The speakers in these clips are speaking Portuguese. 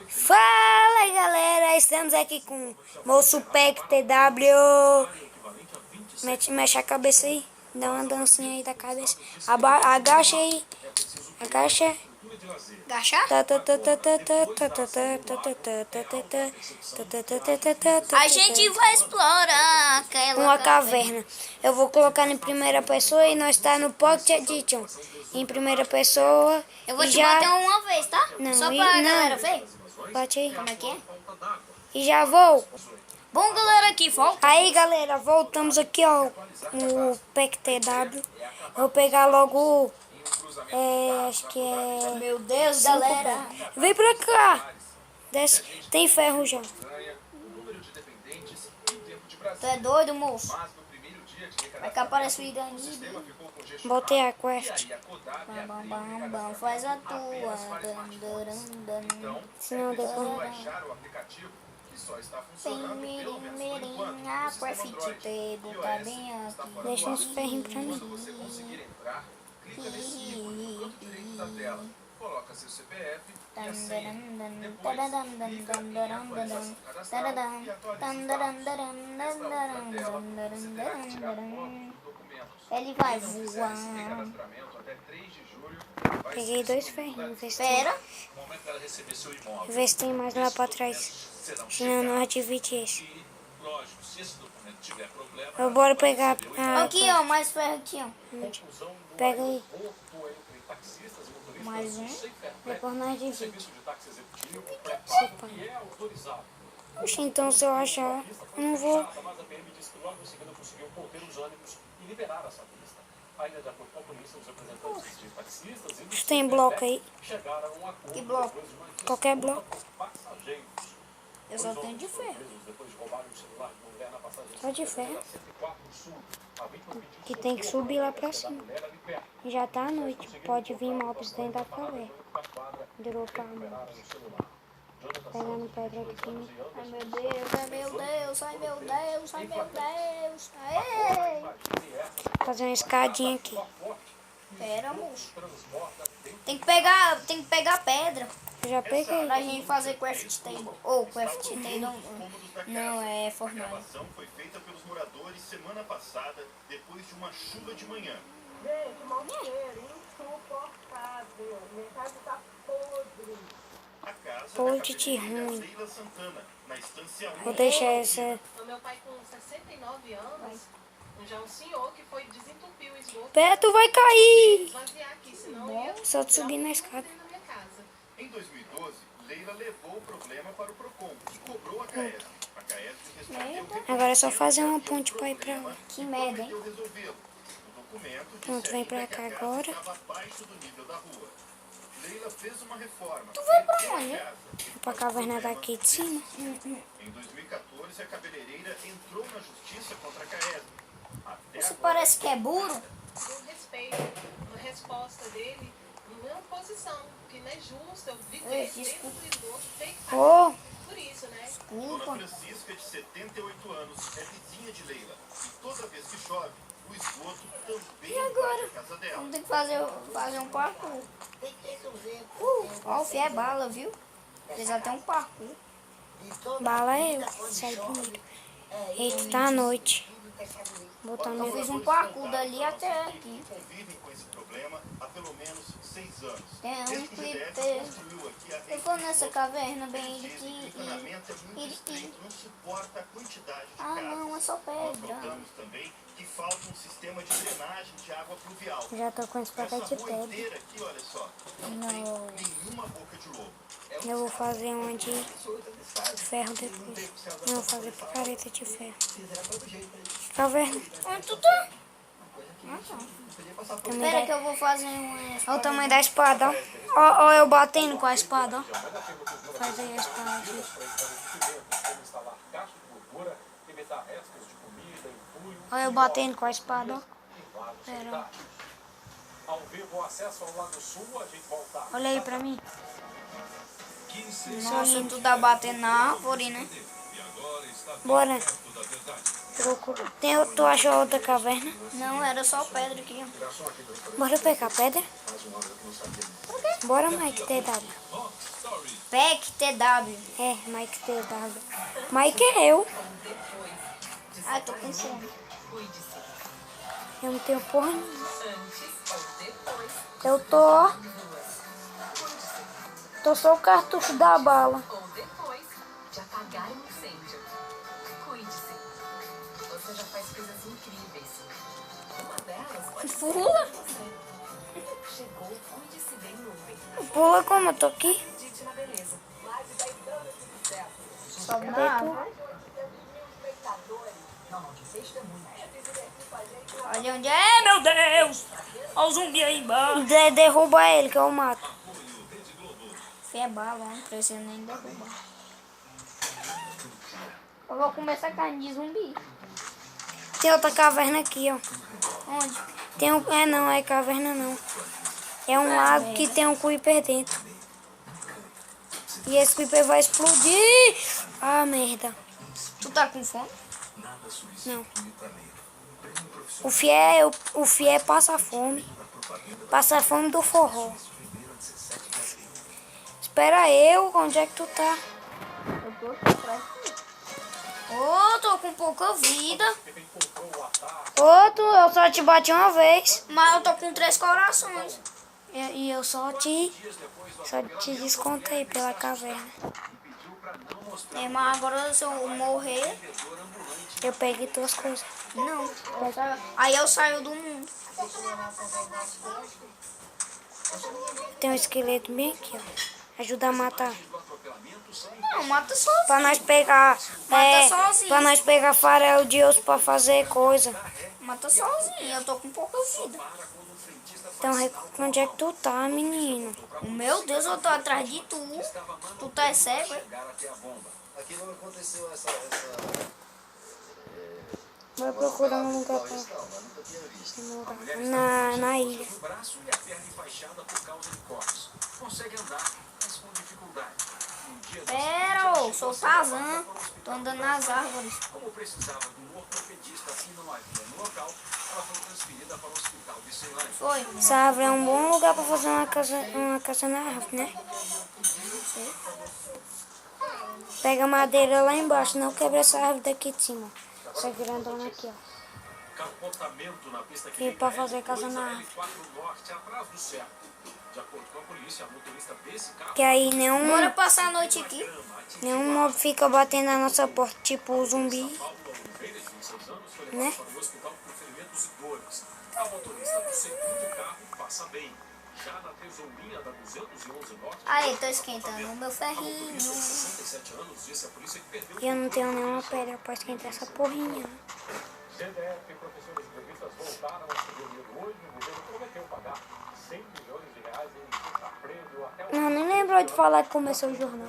Fala galera, estamos aqui com o Moço Pack TW. Mexe a cabeça aí, dá uma dancinha aí da cabeça. Agacha aí, agacha. Agacha? A gente vai explorar aquela uma caverna. Eu vou colocar em primeira pessoa e nós tá no Pocket Edition. Em primeira pessoa. Eu vou te já... bater uma vez, tá? Não, só pra galera ver. Bate aí. Como é que é? E já vou. Bom, galera, aqui volta. Aí, galera, voltamos aqui, ó, o PEC-TW. Eu vou pegar logo, acho que é... Meu Deus, galera. Vem pra cá. Desce. Tem ferro já. Tu é doido, moço? Vai que aparece o Irani. Botei a quest. Bam, bam, bam, faz a tua. Senão depois... Mirim, a craft table tá bem aqui. Deixa uns ferrinhos pra mim. Coloca seu CPF Ele vai voar. Peguei 2 ferrinhos. Espera. Vê se tem mais lá pra trás. Senão não ativite esse. Eu bora pegar Aqui, ó, mais ferro aqui, ó. Pega aí. Mais um. Depois nós divide. Oxe, então se eu achar, eu não vou. Tem bloco aí? Que bloco? Qualquer bloco. Eu só tenho de ferro. Só de ferro. Que tem que subir lá pra cima. Já tá à noite. Pode vir mobs dentro da caverna. Dropar mobs. Pegando pedra aqui. Ai meu Deus, ai meu Deus, ai meu Deus, ai meu Deus. Aê! Fazer uma escadinha aqui. Pera, moço. Tem que pegar pedra. Eu já peguei. Pra gente fazer craft table. Ou craft table não é fornalha. A gravação foi feita pelos moradores semana passada, depois de uma chuva de manhã. Gente, mau cheiro, insuportável. Minha casa tá podre. A casa Podre de da cabeleireira ruim. Leila Santana, na estância 1. Vou deixar essa. O meu pai com 69 anos, já um senhor que foi desentupir o esgoto. Pé, tu vai cair. Esvaziar aqui, senão eu Só de subir na escada. na minha casa. Em 2012, Leila levou o problema para o Procon e cobrou a Caesp. A Caesp respondeu que Agora é só fazer uma ponte pra ir pra lá. Que merda, hein? prometeu resolvê-lo. O documento Pronto, disse vem pra ainda que cá a casa agora. estava abaixo do nível da rua. Leila fez uma reforma. Tu vai pra onde? Pra caverna daqui de cima. Em 2014, a cabeleireira entrou na justiça contra a Caesp. Até Isso agora, parece que é burro. Eu respeito a resposta dele, na mesma posição, que não é justo eu viver Ei, dentro desculpa. do esgoto, tem que Ô, por isso, né? Dona Desculpa. Francisca, de 78 anos, é vizinha de Leila. E toda vez que chove, o esgoto também invade a casa dela. Vamos ter que fazer um parkour. Ó, o fio é bala, viu? Fez até um parkour. bala eu. Sai comigo. Eita, tá à noite. Botar Eu no... fiz um parkour dali até aqui. Convivem com esse problema há pelo menos 6 anos. Tem um Desde que o GDF clipe. construiu aqui a Eu rede vou nessa caverna bem de encanamento é muito e estreito, não suporta a quantidade de Ah, casas. não, é só Nós pedra. notamos também que falta um sistema de drenagem de água pluvial. Já tô com esse Essa pacote de rua pedra. inteira aqui, olha só, não Não. tem nenhuma boca de lobo. Eu vou fazer uma de ferro depois. Não, vou fazer picareta de ferro. Caverna. Onde tu tá? Também Espera dá... que eu vou fazer um... Olha o tamanho da espada, ó. Ó, eu batendo com a espada, ó. Faz aí a espada aqui. Olha eu batendo com a espada, ó. Pera, ó. Olha aí pra mim. Nossa, tu tá batendo na árvore, né? Bora. Tu achou outra caverna? Não, era só pedra aqui, ó. Bora pegar pedra? Bora, Mike, TW. PEC TW. É, Mike TW. Mike é eu. Ai, tô com fome. Eu não tenho porra nenhuma. Eu tô só o cartucho da bala. Ou depois de apagar um incêndio. Cuide-se. Você já faz coisas incríveis. Uma delas pode ser Pula. você. Chegou, cuide-se bem nuvem. Pula como eu tô aqui. Acredite na beleza. Mais de 10 anos de sucesso. Sobe Cadê na tu? árvore. Não, não, de testemunhas. Olha onde é, meu Deus. Olha o zumbi aí embaixo. Derruba ele que eu mato. Fé bala, não precisa nem derrubar. Eu vou comer essa carne de zumbi. Tem outra caverna aqui, ó. Onde? Tem um... É, não é caverna, não. É um lago que tem um Creeper dentro. E esse Creeper vai explodir. Ah, merda. Tu tá com fome? Não. O fié passa fome. Passa fome do forró. Espera eu, onde é que tu tá? Eu tô aqui atrás. Ô, tô com pouca vida. Outro, eu só te bati uma vez. Mas eu tô com 3 corações. E eu só te descontei pela caverna. É, mas agora se eu morrer, Eu peguei tuas coisas. não. Aí eu saio do mundo. Tem um esqueleto bem aqui, ó. Ajuda a matar. Não, mata sozinho. Pra nós pegar. Mata sozinho. Pra nós pegar farelo de osso pra fazer coisa. Mata sozinho, eu tô com pouca vida. Então, onde é que tu tá, menino? Meu Deus, eu tô atrás de tu. Tu tá cego, hein? Aqui não aconteceu essa Vai procurar um lugar pra... não, mas nunca tinha visto. Na ilha. O braço e a perna enfaixada por causa de cortes. Consegue andar, mas com dificuldade. Um dia Pera, ô, sou Tarzan. Tô andando nas árvores. como precisava de um ortopedista e não havia no local, ela foi transferida para o hospital de Ceilândia. Foi. Essa árvore é um bom lugar pra fazer uma casa na árvore, né? Pega madeira lá embaixo, não quebra essa árvore daqui de cima. Essa grandona aqui, ó. Capotamento na pista que E pra fazer casa na árvore. 4 norte atrás do cerco. De acordo com a polícia, a motorista desse carro Que aí nenhum Passar a noite aqui. mob fica batendo na nossa porta, tipo o zumbi, Oliveira, de 26 anos, foi né? levado para o hospital por ferimentos e dores. A motorista do segundo carro passa bem. Já na Tesolinha da 211 Norte, Aí, tô esquentando o meu ferrinho. 67 anos, disse a polícia que perdeu E eu não tenho nenhuma pedra pra esquentar essa porrinha. CDF e professores grevistas voltaram a subir o medo hoje. O governo prometeu pagar 100 milhões de reais em prêmio até o Não, nem lembrou de falar que começou o jornal.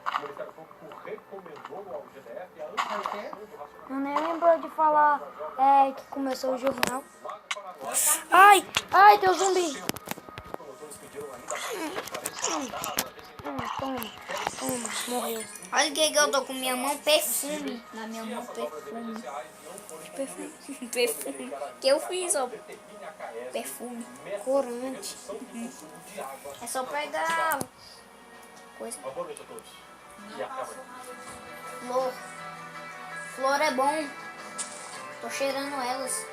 O Ministério Público recomendou ao GDF a ampliação do racionamento. Não, nem lembrou de falar que começou o jornal. Ai, ai, tem um zumbi. Toma, morreu. Olha o que eu tô com minha mão, perfume. Na minha mão, perfume. Perfume. Perfume. Que eu fiz, ó. Perfume. Corante. É só pegar coisa. Uma boa noite a todos. E acaba. Flor. Flor é bom. Tô cheirando elas.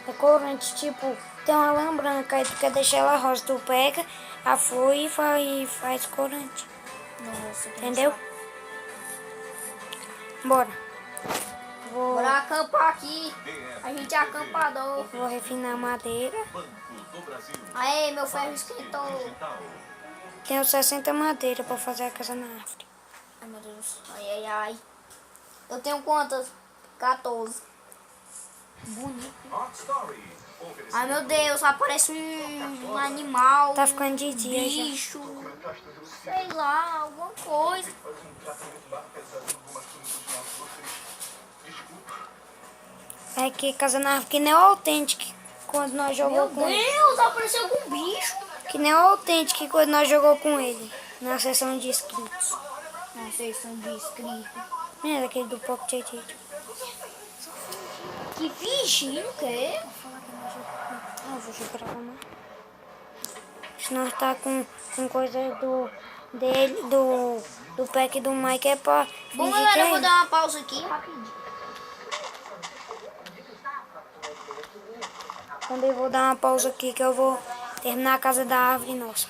É corante, tipo, tem uma lã branca, aí tu quer deixar ela rosa, tu pega a flor e faz corante. Nossa, Entendeu? Bora. Bora acampar aqui. A gente é acampador. Vou refinar a madeira. Banco do Brasil. Aê, meu ferro esquentou. Digital. Tenho 60 madeiras pra fazer a casa na árvore. Ai, meu Deus. Ai, ai, ai. Eu tenho quantas? 14. Bonito. Hot Story. Ai, meu Deus. Aparece um animal. Tá ficando de dia já. bicho. Sei lá, alguma coisa. É que casa na árvore que nem o Authentic quando nós Meu jogou com ele. Deus, apareceu algum bicho. Que nem o Authentic quando nós jogou com ele. Na sessão de inscritos. Não sei se são de inscrito. É daquele do Pocket Edit. Que fingindo, o quê? deixa eu gravar mais. Se nós tá com coisa do pack do Mike é pra Bom, fingir que galera, eu é vou ele. dar uma pausa aqui rapidinho. Também vou dar uma pausa aqui que eu vou terminar a casa da árvore nossa.